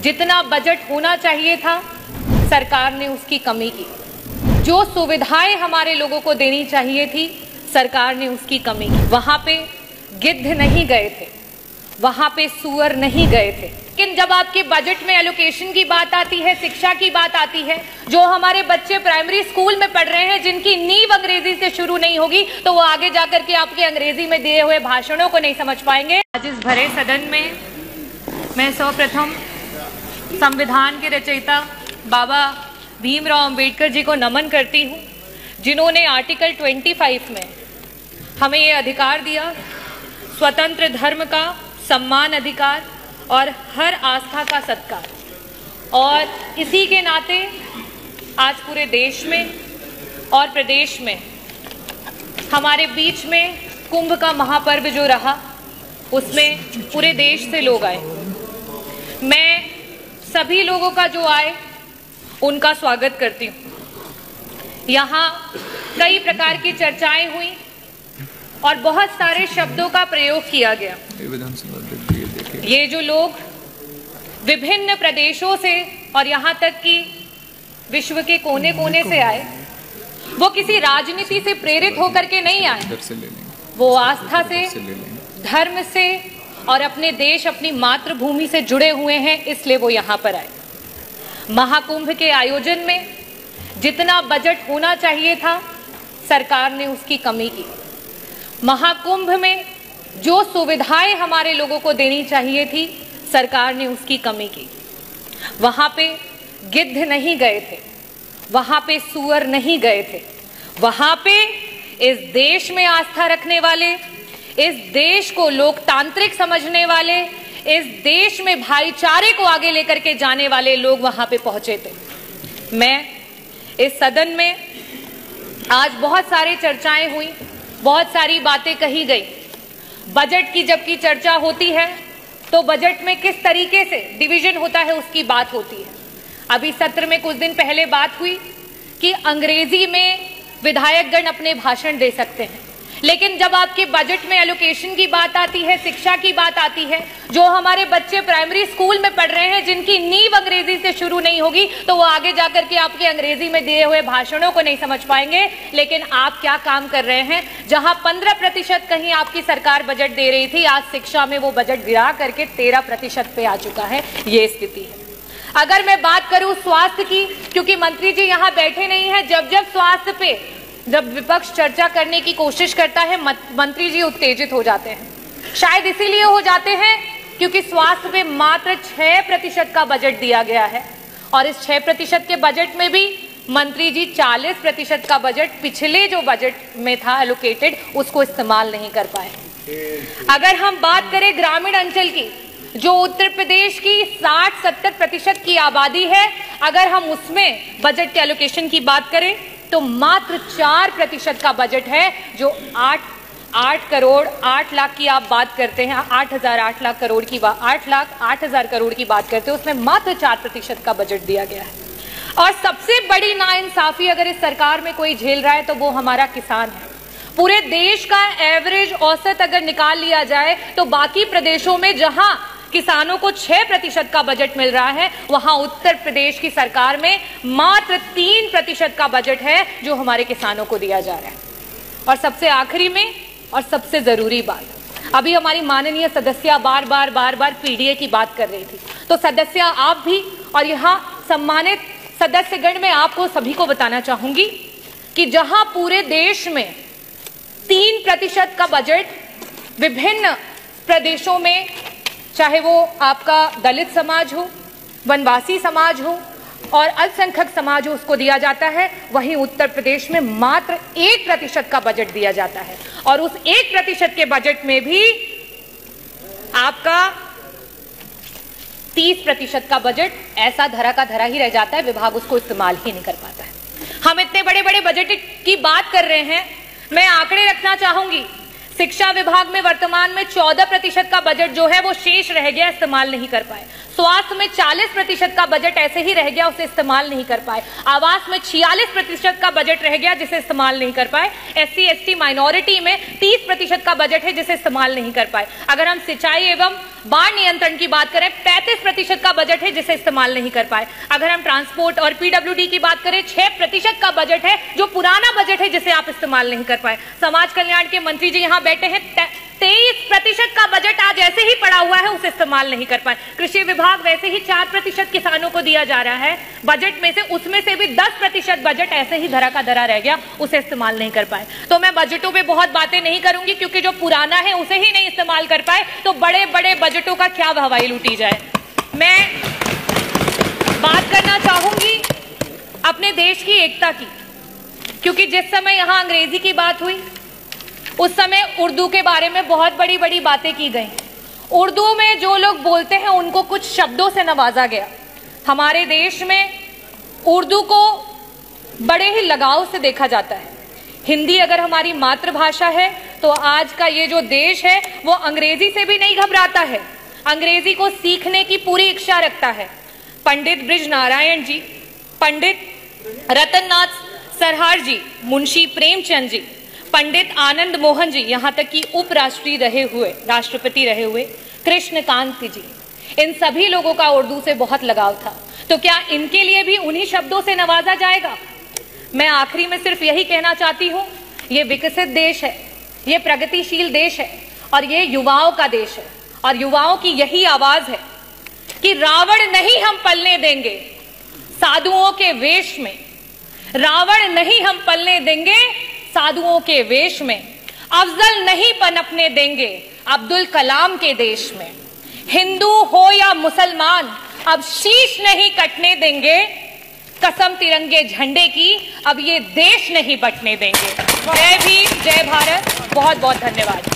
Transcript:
जितना बजट होना चाहिए था सरकार ने उसकी कमी की। जो सुविधाएं हमारे लोगों को देनी चाहिए थी सरकार ने उसकी कमी की। वहां पे गिद्ध नहीं गए थे, वहां पे सुअर नहीं गए थे। लेकिन जब आपके बजट में एलोकेशन की बात आती है, शिक्षा की बात आती है, जो हमारे बच्चे प्राइमरी स्कूल में पढ़ रहे हैं जिनकी नींव अंग्रेजी से शुरू नहीं होगी तो वो आगे जाकर के आपके अंग्रेजी में दिए हुए भाषणों को नहीं समझ पाएंगे। आज इस भरे सदन में मैं सर्वप्रथम संविधान के रचयिता बाबा भीमराव अंबेडकर जी को नमन करती हूँ, जिन्होंने आर्टिकल 25 में हमें ये अधिकार दिया, स्वतंत्र धर्म का सम्मान अधिकार और हर आस्था का सत्कार। और इसी के नाते आज पूरे देश में और प्रदेश में हमारे बीच में कुंभ का महापर्व जो रहा उसमें पूरे देश से लोग आए। मैं सभी लोगों का जो आए उनका स्वागत करती हूँ। यहाँ कई प्रकार की चर्चाएं हुई और बहुत सारे शब्दों का प्रयोग किया गया। ये जो लोग विभिन्न प्रदेशों से और यहाँ तक कि विश्व के कोने कोने से आए, वो किसी राजनीति से प्रेरित होकर के नहीं आए, वो आस्था से, धर्म से और अपने देश, अपनी मातृभूमि से जुड़े हुए हैं, इसलिए वो यहाँ पर आए। महाकुंभ के आयोजन में जितना बजट होना चाहिए था सरकार ने उसकी कमी की। महाकुंभ में जो सुविधाएं हमारे लोगों को देनी चाहिए थी सरकार ने उसकी कमी की। वहां पे गिद्ध नहीं गए थे, वहां पे सुअर नहीं गए थे, वहां पे इस देश में आस्था रखने वाले, इस देश को लोकतांत्रिक समझने वाले, इस देश में भाईचारे को आगे लेकर के जाने वाले लोग वहां पे पहुंचे थे। मैं इस सदन में आज बहुत सारी चर्चाएं हुई, बहुत सारी बातें कही गई। बजट की जबकि चर्चा होती है तो बजट में किस तरीके से डिवीजन होता है उसकी बात होती है। अभी सत्र में कुछ दिन पहले बात हुई कि अंग्रेजी में विधायकगण अपने भाषण दे सकते हैं, लेकिन जब आपके बजट में एलोकेशन की बात आती है, शिक्षा की बात आती है, जो हमारे बच्चे प्राइमरी स्कूल में पढ़ रहे हैं जिनकी नींव अंग्रेजी से शुरू नहीं होगी तो वो आगे जाकर के आपके अंग्रेजी में दिए हुए भाषणों को नहीं समझ पाएंगे। लेकिन आप क्या काम कर रहे हैं? जहां 15% कहीं आपकी सरकार बजट दे रही थी, आज शिक्षा में वो बजट गिरा करके 13% पे आ चुका है। ये स्थिति है। अगर मैं बात करूं स्वास्थ्य की, क्योंकि मंत्री जी यहाँ बैठे नहीं है, जब स्वास्थ्य पे जब विपक्ष चर्चा करने की कोशिश करता है मंत्री जी उत्तेजित हो जाते हैं। शायद इसीलिए हो जाते हैं क्योंकि स्वास्थ्य पे मात्र 6% का बजट दिया गया है और इस 6% के बजट में भी मंत्री जी 40% का बजट पिछले जो बजट में था एलोकेटेड उसको इस्तेमाल नहीं कर पाए। अगर हम बात करें ग्रामीण अंचल की, जो उत्तर प्रदेश की 60-70% की आबादी है, अगर हम उसमें बजट के एलोकेशन की बात करें तो मात्र 4% का बजट है, जो 8 करोड़ 8 लाख की आप बात करते हैं, 8 लाख करोड़ की बात, 8 लाख 8 हजार करोड़ की बात करते हैं, उसमें मात्र 4% का बजट दिया गया है। और सबसे बड़ी नाइंसाफी अगर इस सरकार में कोई झेल रहा है तो वो हमारा किसान है। पूरे देश का एवरेज औसत अगर निकाल लिया जाए तो बाकी प्रदेशों में जहां किसानों को 6% का बजट मिल रहा है, वहां उत्तर प्रदेश की सरकार में मात्र 3% का बजट है जो हमारे किसानों को दिया जा रहा है। और सबसे आखिरी में और सबसे जरूरी बात, अभी हमारी माननीय सदस्य बार बार पीडीए की बात कर रही थी, तो सदस्य आप भी और यहाँ सम्मानित सदस्यगण में आपको सभी को बताना चाहूंगी कि जहां पूरे देश में 3% का बजट विभिन्न प्रदेशों में, चाहे वो आपका दलित समाज हो, वनवासी समाज हो और अल्पसंख्यक समाज हो, उसको दिया जाता है, वहीं उत्तर प्रदेश में मात्र 1% का बजट दिया जाता है। और उस 1% के बजट में भी आपका 30% का बजट ऐसा धरा का धरा ही रह जाता है, विभाग उसको इस्तेमाल ही नहीं कर पाता है। हम इतने बड़े बड़े बजट की बात कर रहे हैं, मैं आंकड़े रखना चाहूंगी। शिक्षा विभाग में वर्तमान में 14% का बजट जो है वो शेष रह गया, इस्तेमाल नहीं कर पाए। स्वास्थ्य में 40% का बजट ऐसे ही रह गया, उसे इस्तेमाल नहीं कर पाए। आवास में 46% का बजट रह गया, जिसे इस्तेमाल नहीं कर पाए। SC ST माइनॉरिटी में 30% का बजट है, जिसे इस्तेमाल नहीं कर पाए। अगर हम सिंचाई एवं बाढ़ नियंत्रण की बात करें 35% का बजट है जिसे इस्तेमाल नहीं कर पाए। अगर हम ट्रांसपोर्ट और पीडब्ल्यूडी की बात करें 6% का बजट है जो पुराना बजट है जिसे आप इस्तेमाल नहीं कर पाए। समाज कल्याण के मंत्री जी यहाँ बैठे हैं, 23% का बजट आज ऐसे ही पड़ा हुआ है, उसे इस्तेमाल नहीं कर पाए। कृषि विभाग वैसे ही 4% किसानों को दिया जा रहा है बजट में से, उसमें से भी 10% बजट ऐसे ही धरा का धरा रह गया, उसे इस्तेमाल नहीं कर पाए। तो मैं बजटों पे बहुत बातें नहीं करूंगी क्योंकि जो पुराना है उसे ही नहीं इस्तेमाल कर पाए तो बड़े बड़े बजटों का क्या हवाई लूटी जाए। मैं बात करना चाहूंगी अपने देश की एकता की, क्योंकि जिस समय यहां अंग्रेजी की बात हुई उस समय उर्दू के बारे में बहुत बड़ी बड़ी बातें की गई। उर्दू में जो लोग बोलते हैं उनको कुछ शब्दों से नवाजा गया। हमारे देश में उर्दू को बड़े ही लगाव से देखा जाता है। हिंदी अगर हमारी मातृभाषा है तो आज का ये जो देश है वो अंग्रेजी से भी नहीं घबराता है, अंग्रेजी को सीखने की पूरी इच्छा रखता है। पंडित ब्रिज नारायण जी, पंडित रतननाथ सरहार जी, मुंशी प्रेमचंद जी, पंडित आनंद मोहन जी, यहाँ तक कि उपराष्ट्रपति रहे हुए कृष्णकांत जी, इन सभी लोगों का उर्दू से बहुत लगाव था। तो क्या इनके लिए भी उन्हीं शब्दों से नवाजा जाएगा? मैं आखिरी में सिर्फ यही कहना चाहती हूँ, ये विकसित देश है, ये प्रगतिशील देश है और ये युवाओं का देश है और युवाओं की यही आवाज है कि रावण नहीं हम पलने देंगे साधुओं के वेश में, रावण नहीं हम पलने देंगे साधुओं के वेश में, अफजल नहीं पनपने देंगे अब्दुल कलाम के देश में, हिंदू हो या मुसलमान अब शीश नहीं कटने देंगे, कसम तिरंगे झंडे की अब ये देश नहीं बटने देंगे। जय भीम, जय भारत, बहुत बहुत धन्यवाद।